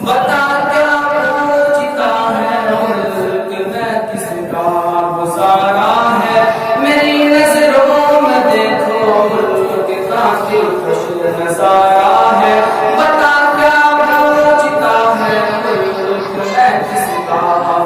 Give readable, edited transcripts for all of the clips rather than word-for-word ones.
बता क्या पूछता है मुल्क में किसका गुजारा है, मेरी नजरों में देखो मुल्क का दिलकश नजारा है। बता क्या पूछता है मुल्क में किसका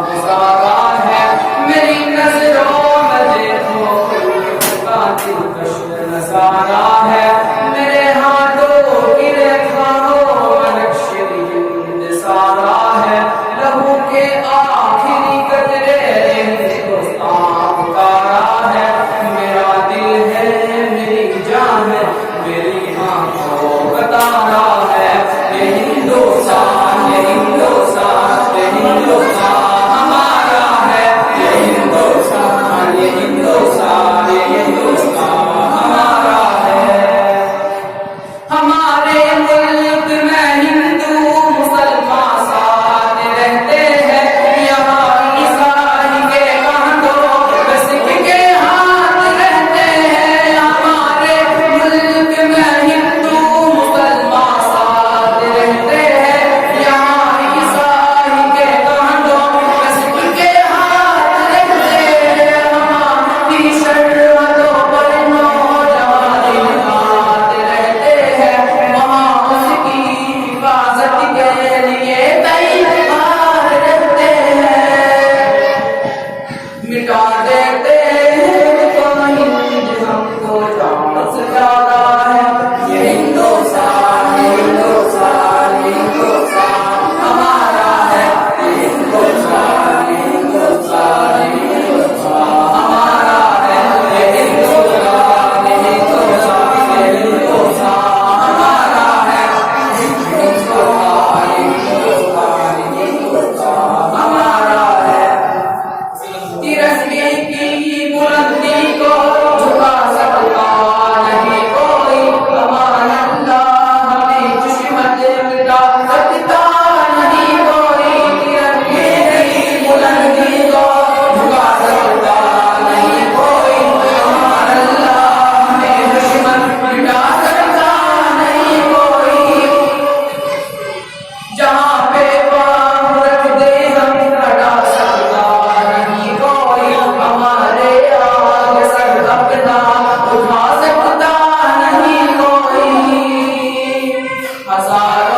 गुजारा है, मेरी नजरों में देखो मुल्क का दिलकश नजारा है। मेरे हाथों की रेखाओं नक्श हिंद सारा है, लहू के आखिरी कतरे हिंदुस्तान पुकारा है। मेरा दिल है मेरी जान है मेरी आंखों का तारा है। ये हिंदुस्तान ये हिंदुस्तान ये हिंदुस्तान हमारा है। ये हिंदुस्तान ये हिंदुस्तान ये हिंदुस्तान हमारा है। हमारे मुल्क में हिंदू मुसलमान साथ रहते हैं, यहाँ ईसाई के कांधों पे सिख के हाथ रहते हैं। हमारे मुल्क में हिंदू मुसलमान साथ रहते हैं, यहाँ ईसाई के कांधों पे सिख के हाथ रहते हैं। हमारी शर्मतों पर नौजवान हाथ रहते हैं, वहाँ उसकी हिफाजत के लिए तैयार रहते हैं। मिटा देते हैं तो हिंद हमको जान से ज्यादा है। ये हिंदुस्तान ये हिंदुस्तान ये हिंदुस्तान हमारा है। ये हिंदुस्तान ये हिंदुस्तान ये हिंदुस्तान हमारा है। ये हिंदुस्तान ये हिंदुस्तान ये हिंदुस्तान हमारा है। हिंदुस्तान ये हिंदुस्तान ये हिंदुस्तान हमारा है। तिरंगे की बुलंदी को झुका सकता नहीं कोई, हमारा अल्लाह हमें दुश्मन मिटा सकता नहीं कोई। तिरंगे की बुलंदी को झुका सकता नहीं कोई, हमारा अल्लाह हमें दुश्मन मिटा सकता नहीं कोई। जहाँ पे पाँव रख दे हम हटा सकता नहीं कोई, हमारे आगे सर अपना उठा सकता नहीं कोई। हजारों